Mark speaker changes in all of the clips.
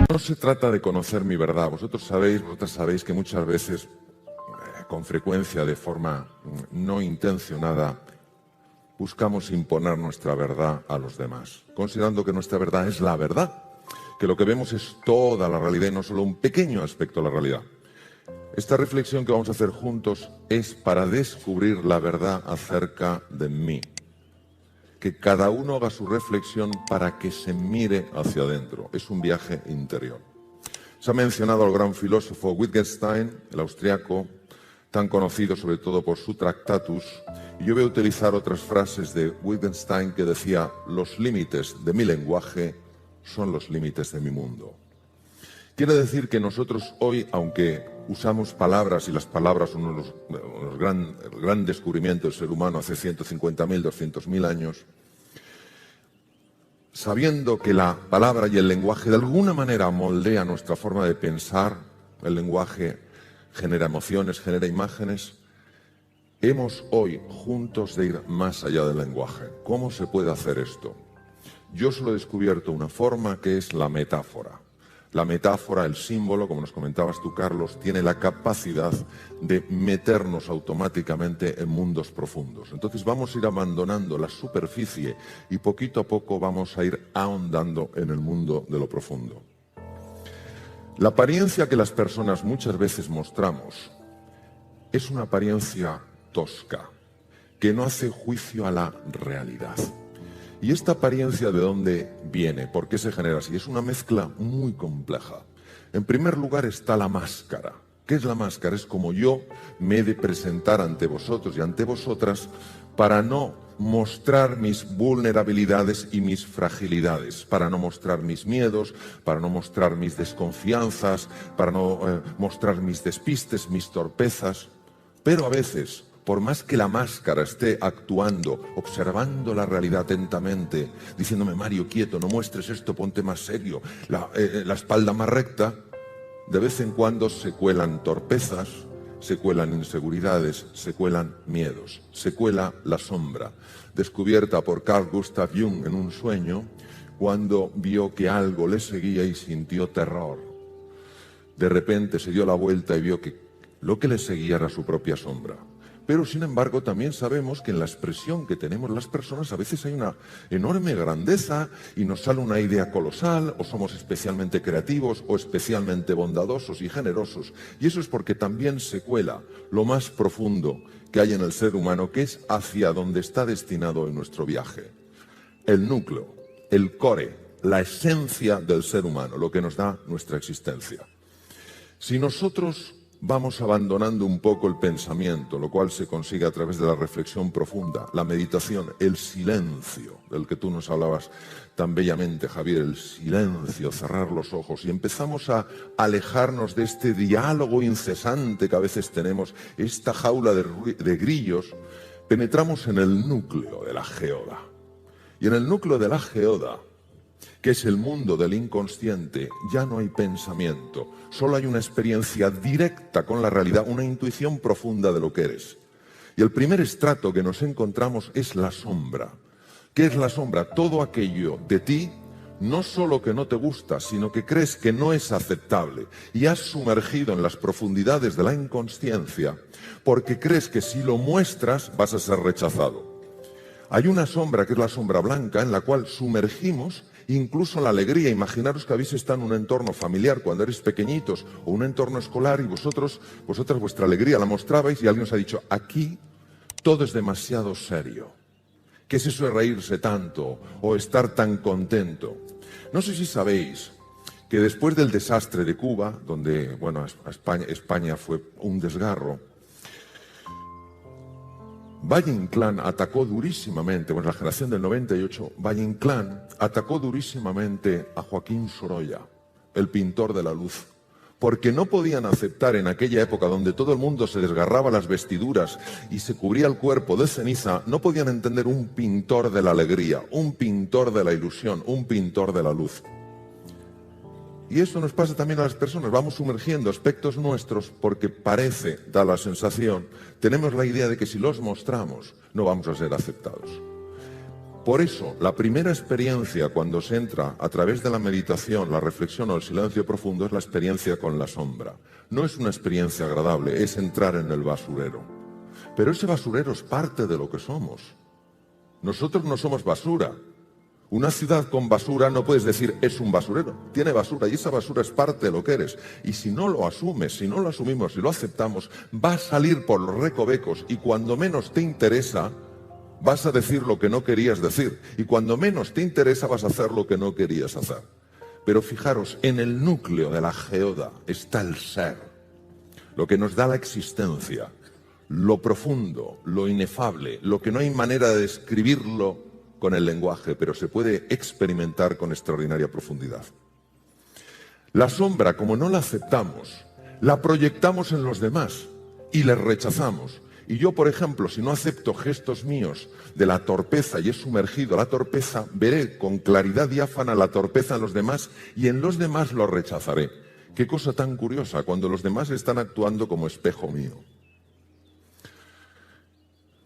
Speaker 1: No se trata de conocer mi verdad. Vosotras sabéis que muchas veces, con frecuencia, de forma no intencionada, buscamos imponer nuestra verdad a los demás, considerando que nuestra verdad es la verdad, que lo que vemos es toda la realidad y no solo un pequeño aspecto de la realidad. Esta reflexión que vamos a hacer juntos es para descubrir la verdad acerca de mí. Que cada uno haga su reflexión para que se mire hacia adentro. Es un viaje interior. Se ha mencionado al gran filósofo Wittgenstein, el austriaco, tan conocido sobre todo por su Tractatus, y yo voy a utilizar otras frases de Wittgenstein que decía: los límites de mi lenguaje son los límites de mi mundo. Quiere decir que nosotros hoy, aunque usamos palabras, y las palabras son el gran descubrimiento del ser humano hace 150.000, 200.000 años, sabiendo que la palabra y el lenguaje de alguna manera moldea nuestra forma de pensar, el lenguaje genera emociones, genera imágenes, hemos hoy juntos de ir más allá del lenguaje. ¿Cómo se puede hacer esto? Yo solo he descubierto una forma, que es la metáfora. La metáfora, el símbolo, como nos comentabas tú, Carlos, tiene la capacidad de meternos automáticamente en mundos profundos. Entonces vamos a ir abandonando la superficie y poquito a poco vamos a ir ahondando en el mundo de lo profundo. La apariencia que las personas muchas veces mostramos es una apariencia tosca, que no hace juicio a la realidad. ¿Y esta apariencia de dónde viene? ¿Por qué se genera así? Es una mezcla muy compleja. En primer lugar está la máscara. ¿Qué es la máscara? Es como yo me he de presentar ante vosotros y ante vosotras para no mostrar mis vulnerabilidades y mis fragilidades, para no mostrar mis miedos, para no mostrar mis desconfianzas, para no mostrar mis despistes, mis torpezas. Pero a veces, por más que la máscara esté actuando, observando la realidad atentamente, diciéndome: Mario, quieto, no muestres esto, ponte más serio, la espalda más recta, de vez en cuando se cuelan torpezas, se cuelan inseguridades, se cuelan miedos, se cuela la sombra, descubierta por Carl Gustav Jung en un sueño, cuando vio que algo le seguía y sintió terror. De repente se dio la vuelta y vio que lo que le seguía era su propia sombra. Pero, sin embargo, también sabemos que en la expresión que tenemos las personas a veces hay una enorme grandeza y nos sale una idea colosal, o somos especialmente creativos o especialmente bondadosos y generosos. Y eso es porque también se cuela lo más profundo que hay en el ser humano, que es hacia donde está destinado en nuestro viaje. El núcleo, el core, la esencia del ser humano, lo que nos da nuestra existencia. Si nosotros vamos abandonando un poco el pensamiento, lo cual se consigue a través de la reflexión profunda, la meditación, el silencio, del que tú nos hablabas tan bellamente, Javier, el silencio, cerrar los ojos, y empezamos a alejarnos de este diálogo incesante que a veces tenemos, esta jaula de grillos, penetramos en el núcleo de la geoda. Y en el núcleo de la geoda, que es el mundo del inconsciente, ya no hay pensamiento, solo hay una experiencia directa con la realidad, una intuición profunda de lo que eres. Y el primer estrato que nos encontramos es la sombra. ¿Qué es la sombra? Todo aquello de ti, no solo que no te gusta, sino que crees que no es aceptable y has sumergido en las profundidades de la inconsciencia porque crees que si lo muestras vas a ser rechazado. Hay una sombra que es la sombra blanca en la cual sumergimos incluso la alegría. Imaginaros que habéis estado en un entorno familiar cuando eres pequeñitos o un entorno escolar y vosotras vuestra alegría la mostrabais y alguien os ha dicho: aquí todo es demasiado serio. ¿Qué es eso de reírse tanto o estar tan contento? No sé si sabéis que después del desastre de Cuba, donde España fue un desgarro, Valle Inclán atacó durísimamente, la generación del 98, Valle Inclán atacó durísimamente a Joaquín Sorolla, el pintor de la luz, porque no podían aceptar en aquella época donde todo el mundo se desgarraba las vestiduras y se cubría el cuerpo de ceniza, no podían entender un pintor de la alegría, un pintor de la ilusión, un pintor de la luz. Y eso nos pasa también a las personas, vamos sumergiendo aspectos nuestros porque parece, da la sensación, tenemos la idea de que si los mostramos no vamos a ser aceptados. Por eso, la primera experiencia cuando se entra a través de la meditación, la reflexión o el silencio profundo es la experiencia con la sombra. No es una experiencia agradable, es entrar en el basurero. Pero ese basurero es parte de lo que somos. Nosotros no somos basura. Una ciudad con basura no puedes decir es un basurero. Tiene basura y esa basura es parte de lo que eres. Y si no lo asumes, si no lo asumimos, si lo aceptamos, va a salir por los recovecos y cuando menos te interesa, vas a decir lo que no querías decir. Y cuando menos te interesa, vas a hacer lo que no querías hacer. Pero fijaros, en el núcleo de la geoda está el ser, lo que nos da la existencia, lo profundo, lo inefable, lo que no hay manera de describirlo con el lenguaje, pero se puede experimentar con extraordinaria profundidad. La sombra, como no la aceptamos, la proyectamos en los demás y les rechazamos. Y yo, por ejemplo, si no acepto gestos míos de la torpeza y he sumergido la torpeza, veré con claridad diáfana la torpeza en los demás y en los demás lo rechazaré. Qué cosa tan curiosa cuando los demás están actuando como espejo mío.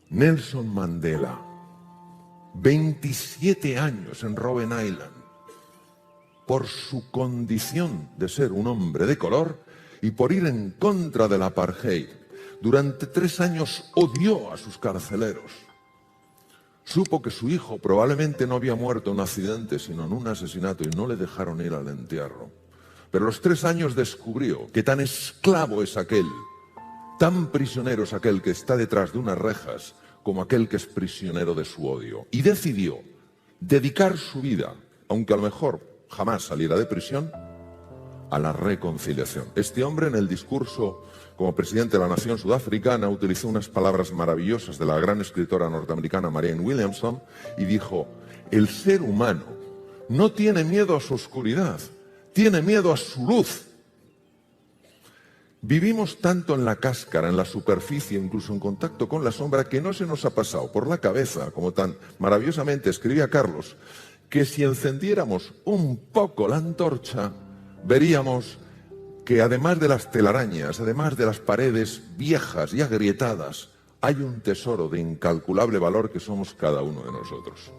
Speaker 1: Nelson Mandela, 27 años en Robben Island, por su condición de ser un hombre de color y por ir en contra del apartheid. Durante 3 años odió a sus carceleros. Supo que su hijo probablemente no había muerto en un accidente, sino en un asesinato, y no le dejaron ir al entierro. Pero a los 3 años descubrió que tan esclavo es aquel, tan prisionero es aquel que está detrás de unas rejas, como aquel que es prisionero de su odio. Y decidió dedicar su vida, aunque a lo mejor jamás saliera de prisión, a la reconciliación. Este hombre, en el discurso como presidente de la nación sudafricana, utilizó unas palabras maravillosas de la gran escritora norteamericana Marianne Williamson y dijo: el ser humano no tiene miedo a su oscuridad, tiene miedo a su luz. Vivimos tanto en la cáscara, en la superficie, incluso en contacto con la sombra, que no se nos ha pasado por la cabeza, como tan maravillosamente escribía Carlos, que si encendiéramos un poco la antorcha, veríamos que además de las telarañas, además de las paredes viejas y agrietadas, hay un tesoro de incalculable valor que somos cada uno de nosotros.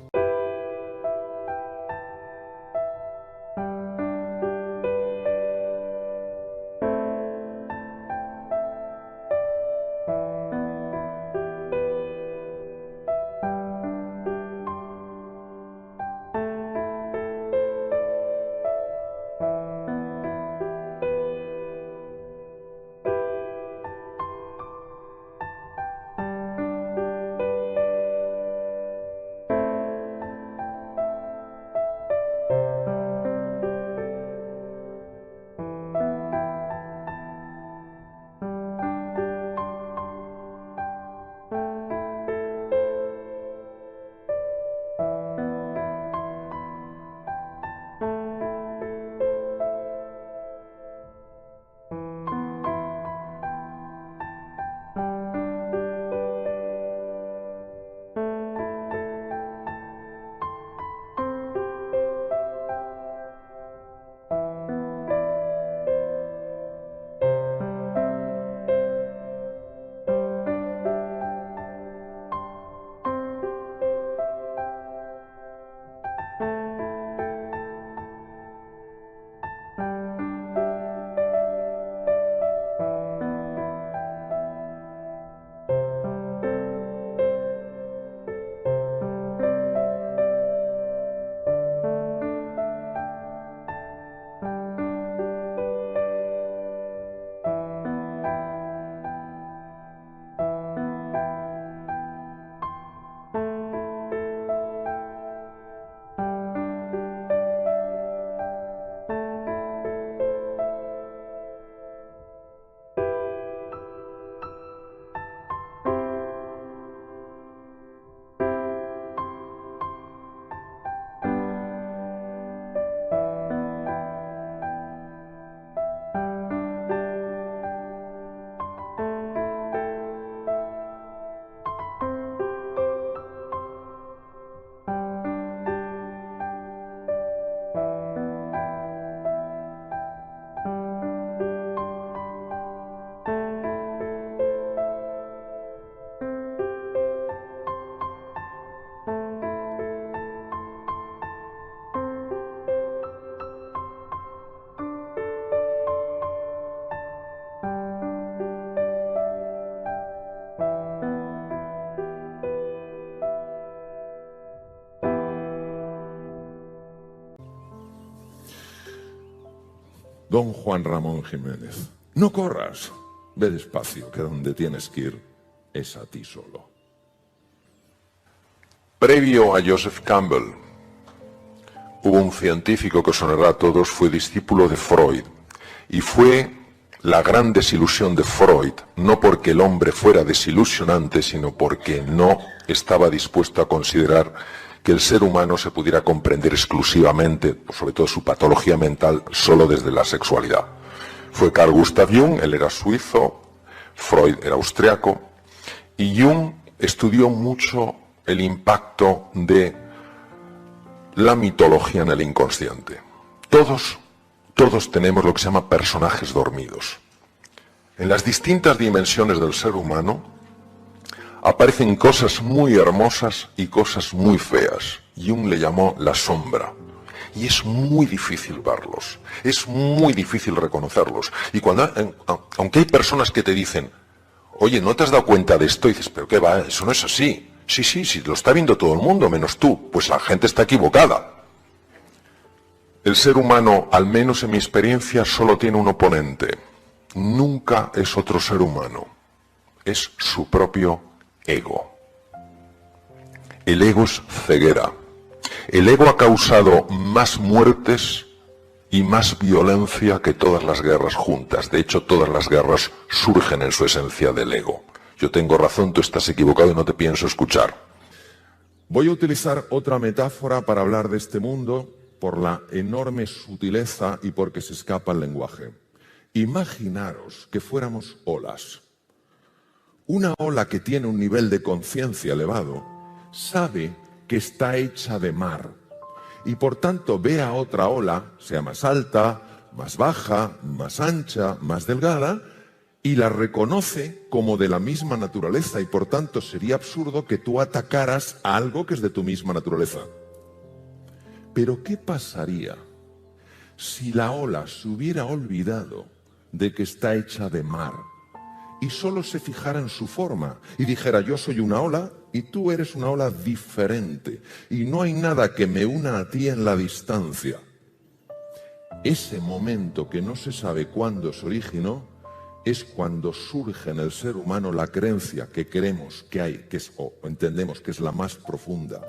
Speaker 1: Don Juan Ramón Jiménez, no corras, ve despacio, que donde tienes que ir es a ti solo.
Speaker 2: Previo a Joseph Campbell, hubo un científico que os sonará a todos, fue discípulo de Freud, y fue la gran desilusión de Freud, no porque el hombre fuera desilusionante, sino porque no estaba dispuesto a considerar que el ser humano se pudiera comprender exclusivamente, sobre todo su patología mental, solo desde la sexualidad. Fue Carl Gustav Jung, él era suizo, Freud era austriaco, y Jung estudió mucho el impacto de la mitología en el inconsciente. Todos tenemos lo que se llama personajes dormidos. En las distintas dimensiones del ser humano aparecen cosas muy hermosas y cosas muy feas. Jung le llamó la sombra. Y es muy difícil verlos, es muy difícil reconocerlos. Y aunque hay personas que te dicen, oye, ¿no te has dado cuenta de esto? Y dices, pero ¿qué va? Eso no es así. Sí, lo está viendo todo el mundo, menos tú. Pues la gente está equivocada. El ser humano, al menos en mi experiencia, solo tiene un oponente. Nunca es otro ser humano. Es su propio ego. El ego es ceguera. El ego ha causado más muertes y más violencia que todas las guerras juntas. De hecho, todas las guerras surgen en su esencia del ego. Yo tengo razón, tú estás equivocado y no te pienso escuchar.
Speaker 1: Voy a utilizar otra metáfora para hablar de este mundo por la enorme sutileza y porque se escapa el lenguaje. Imaginaros que fuéramos olas. Una ola que tiene un nivel de conciencia elevado sabe que está hecha de mar y por tanto ve a otra ola, sea más alta, más baja, más ancha, más delgada, y la reconoce como de la misma naturaleza y por tanto sería absurdo que tú atacaras a algo que es de tu misma naturaleza. Pero ¿qué pasaría si la ola se hubiera olvidado de que está hecha de mar y solo se fijara en su forma y dijera, yo soy una ola y tú eres una ola diferente y no hay nada que me una a ti en la distancia? Ese momento que no se sabe cuándo se originó es cuando surge en el ser humano la creencia que creemos que hay, o entendemos que es la más profunda,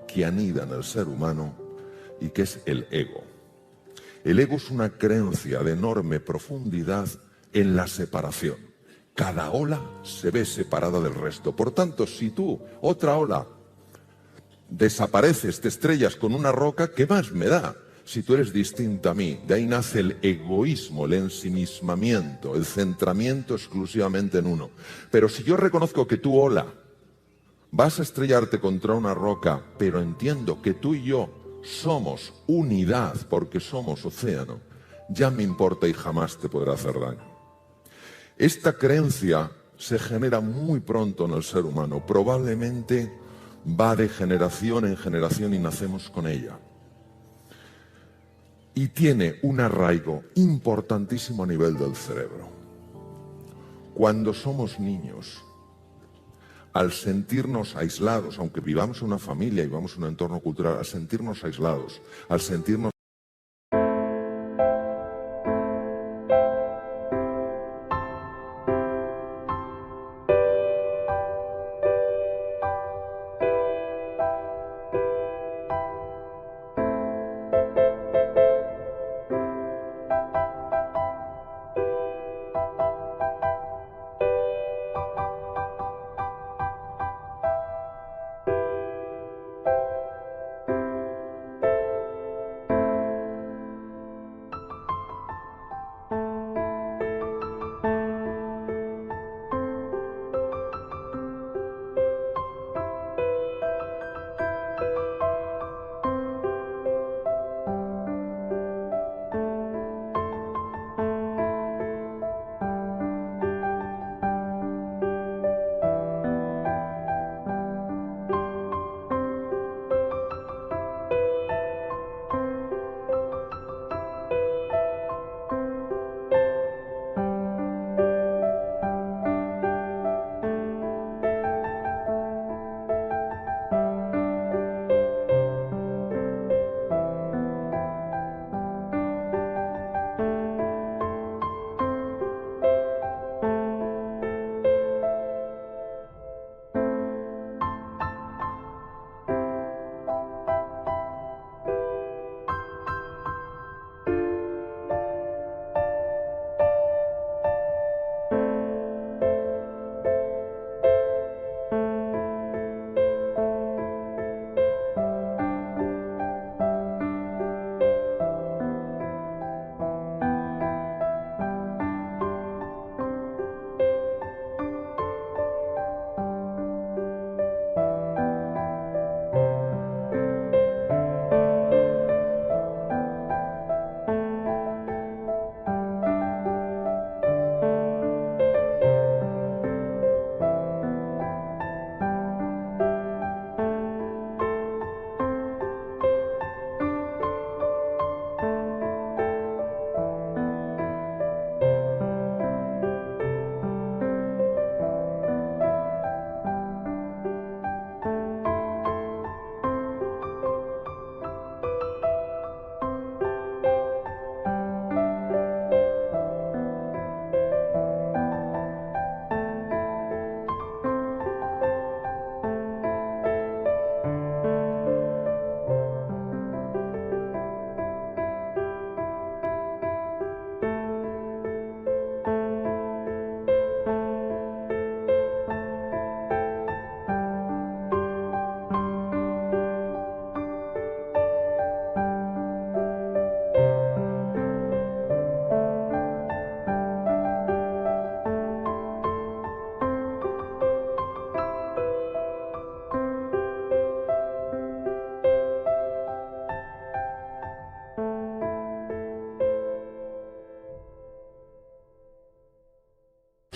Speaker 1: que anida en el ser humano y que es el ego. El ego es una creencia de enorme profundidad en la separación. Cada ola se ve separada del resto. Por tanto, si tú, otra ola, desapareces, te estrellas con una roca, ¿qué más me da? Si tú eres distinta a mí. De ahí nace el egoísmo, el ensimismamiento, el centramiento exclusivamente en uno. Pero si yo reconozco que tú, ola, vas a estrellarte contra una roca, pero entiendo que tú y yo somos unidad porque somos océano, ya me importa y jamás te podrá hacer daño. Esta creencia se genera muy pronto en el ser humano, probablemente va de generación en generación y nacemos con ella. Y tiene un arraigo importantísimo a nivel del cerebro. Cuando somos niños, al sentirnos aislados, aunque vivamos en una familia y vivamos en un entorno cultural, al sentirnos aislados, al sentirnos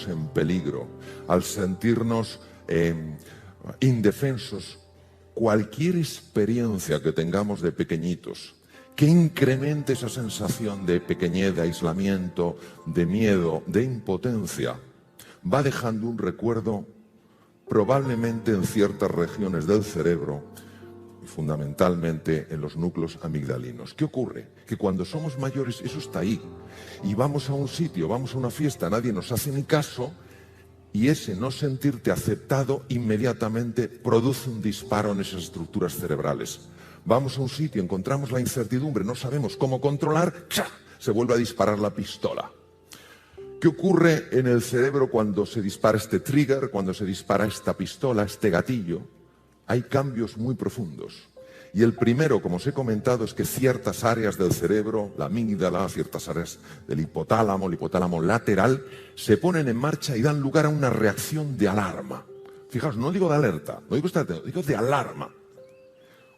Speaker 1: sentirnos en peligro, al sentirnos indefensos, cualquier experiencia que tengamos de pequeñitos, que incremente esa sensación de pequeñez, de aislamiento, de miedo, de impotencia, va dejando un recuerdo probablemente en ciertas regiones del cerebro, y fundamentalmente en los núcleos amigdalinos. ¿Qué ocurre? Que cuando somos mayores eso está ahí, y vamos a un sitio, vamos a una fiesta, nadie nos hace ni caso, y ese no sentirte aceptado inmediatamente produce un disparo en esas estructuras cerebrales. Vamos a un sitio, encontramos la incertidumbre, no sabemos cómo controlar, ¡cha!, se vuelve a disparar la pistola. ¿Qué ocurre en el cerebro cuando se dispara este trigger, cuando se dispara esta pistola, este gatillo? Hay cambios muy profundos. Y el primero, como os he comentado, es que ciertas áreas del cerebro, la amígdala, ciertas áreas del hipotálamo, el hipotálamo lateral, se ponen en marcha y dan lugar a una reacción de alarma. Fijaos, no digo de alerta, no digo digo de alarma.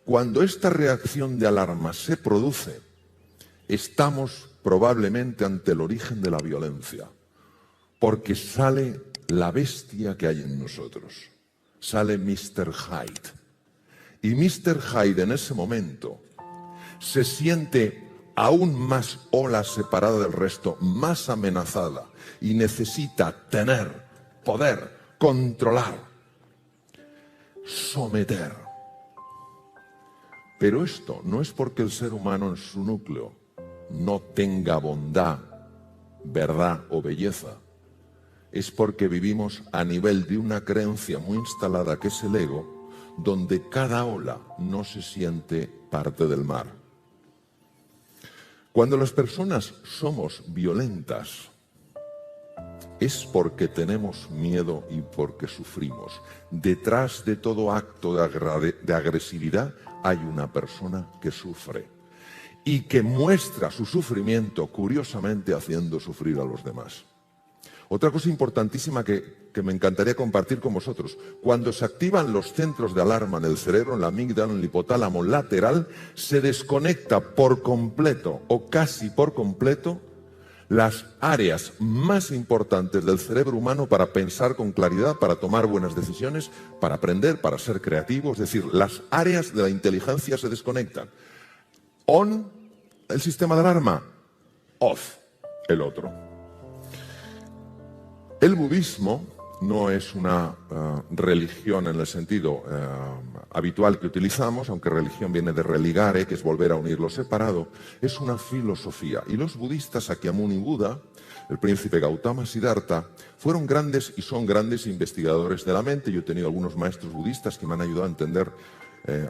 Speaker 1: Cuando esta reacción de alarma se produce, estamos probablemente ante el origen de la violencia, porque sale la bestia que hay en nosotros, sale Mr. Hyde. Y Mr. Hyde en ese momento se siente aún más ola separada del resto, más amenazada, y necesita tener, poder, controlar, someter. Pero esto no es porque el ser humano en su núcleo no tenga bondad, verdad o belleza. Es porque vivimos a nivel de una creencia muy instalada que es el ego, donde cada ola no se siente parte del mar. Cuando las personas somos violentas, es porque tenemos miedo y porque sufrimos. Detrás de todo acto de agresividad hay una persona que sufre y que muestra su sufrimiento, curiosamente, haciendo sufrir a los demás. Otra cosa importantísima que me encantaría compartir con vosotros: cuando se activan los centros de alarma en el cerebro, en la amígdala, en el hipotálamo lateral, se desconecta por completo o casi por completo las áreas más importantes del cerebro humano para pensar con claridad, para tomar buenas decisiones, para aprender, para ser creativo. Es decir, las áreas de la inteligencia se desconectan. On, el sistema de alarma; off, el otro. El budismo no es una religión en el sentido habitual que utilizamos, aunque religión viene de religare, que es volver a unir lo separado. Es una filosofía. Y los budistas, Sakyamuni Buda, el príncipe Gautama Siddhartha, fueron grandes y son grandes investigadores de la mente. Yo he tenido algunos maestros budistas que me han ayudado a entender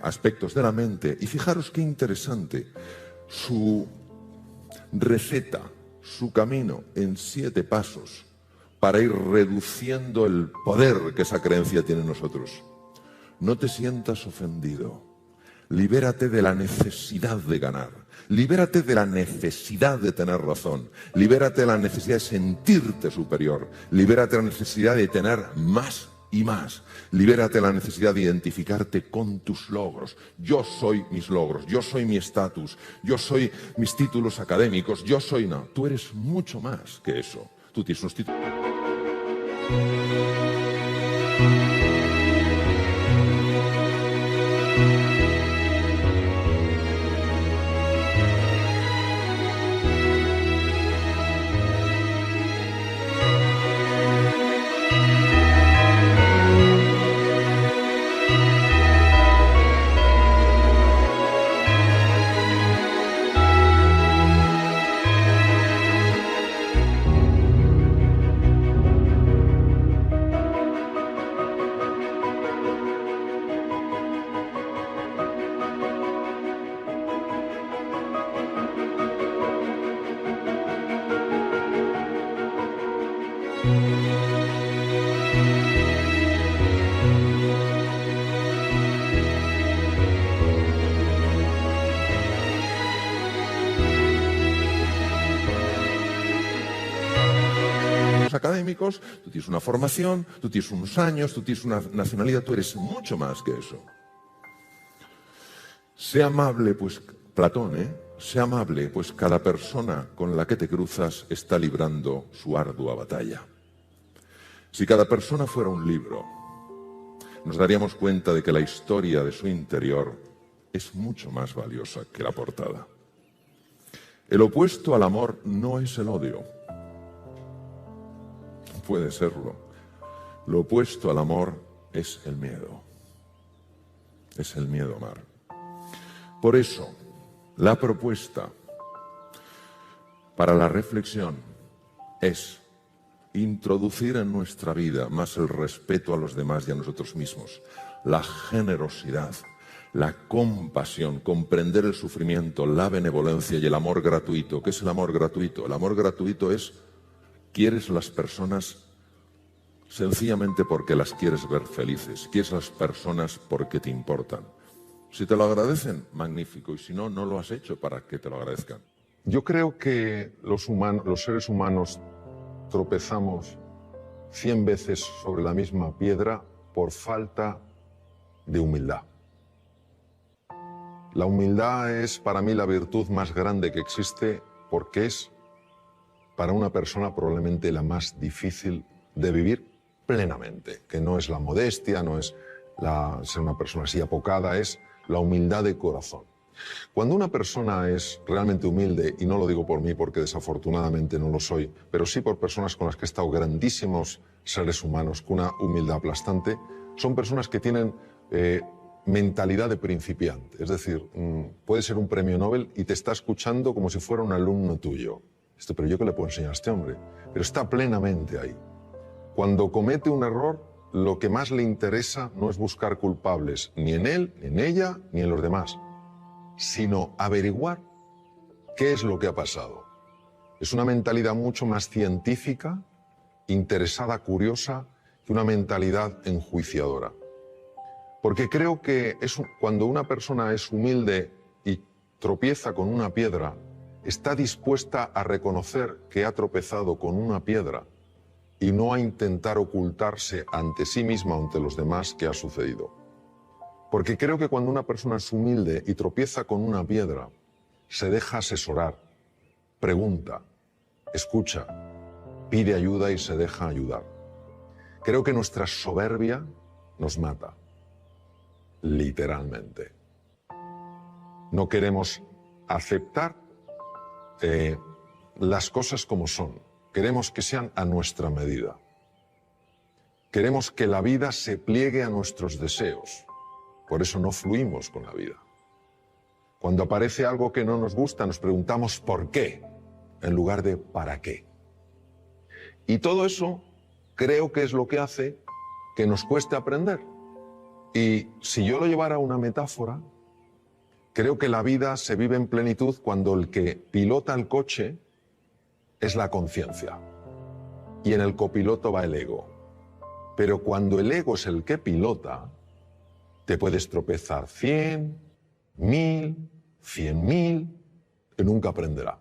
Speaker 1: aspectos de la mente. Y fijaros qué interesante, su receta, su camino en 7 pasos, para ir reduciendo el poder que esa creencia tiene en nosotros. No te sientas ofendido. Libérate de la necesidad de ganar. Libérate de la necesidad de tener razón. Libérate de la necesidad de sentirte superior. Libérate de la necesidad de tener más y más. Libérate de la necesidad de identificarte con tus logros. Yo soy mis logros, yo soy mi estatus, yo soy mis títulos académicos, yo soy... No, tú eres mucho más que eso. Tú tienes unos títulos... académicos, tú tienes una formación, tú tienes unos años, tú tienes una nacionalidad, tú eres mucho más que eso. Sé amable, pues, Platón, sé amable, pues cada persona con la que te cruzas está librando su ardua batalla. Si cada persona fuera un libro, nos daríamos cuenta de que la historia de su interior es mucho más valiosa que la portada. El opuesto al amor no es el odio. Puede serlo. Lo opuesto al amor es el miedo. Es el miedo a amar. Por eso, la propuesta para la reflexión es introducir en nuestra vida más el respeto a los demás y a nosotros mismos, la generosidad, la compasión, comprender el sufrimiento, la benevolencia y el amor gratuito. ¿Qué es el amor gratuito? El amor gratuito es: quieres las personas sencillamente porque las quieres ver felices, quieres las personas porque te importan. Si te lo agradecen, magnífico, y si no, no lo has hecho para que te lo agradezcan.
Speaker 3: Yo creo que los seres humanos tropezamos 100 veces sobre la misma piedra por falta de humildad. La humildad es para mí la virtud más grande que existe, porque es para una persona probablemente la más difícil de vivir plenamente, que no es la modestia, no es ser una persona así apocada, es la humildad de corazón. Cuando una persona es realmente humilde, y no lo digo por mí porque desafortunadamente no lo soy, pero sí por personas con las que he estado, grandísimos seres humanos con una humildad aplastante, son personas que tienen mentalidad de principiante. Es decir, puede ser un premio Nobel y te está escuchando como si fuera un alumno tuyo. Pero ¿yo qué le puedo enseñar a este hombre? Pero está plenamente ahí. Cuando comete un error, lo que más le interesa no es buscar culpables, ni en él, ni en ella, ni en los demás, sino averiguar qué es lo que ha pasado. Es una mentalidad mucho más científica, interesada, curiosa, que una mentalidad enjuiciadora. Porque creo que cuando una persona es humilde y tropieza con una piedra, está dispuesta a reconocer que ha tropezado con una piedra y no a intentar ocultarse ante sí misma o ante los demás qué ha sucedido. Porque creo que cuando una persona es humilde y tropieza con una piedra, se deja asesorar, pregunta, escucha, pide ayuda y se deja ayudar. Creo que nuestra soberbia nos mata, literalmente. No queremos aceptar las cosas como son. Queremos que sean a nuestra medida. Queremos que la vida se pliegue a nuestros deseos. Por eso no fluimos con la vida. Cuando aparece algo que no nos gusta, nos preguntamos ¿por qué? En lugar de ¿para qué? Y todo eso creo que es lo que hace que nos cueste aprender. Y si yo lo llevara a una metáfora, creo que la vida se vive en plenitud cuando el que pilota el coche es la conciencia y en el copiloto va el ego. Pero cuando el ego es el que pilota, te puedes tropezar 100, 1000, 100.000 y nunca aprenderá.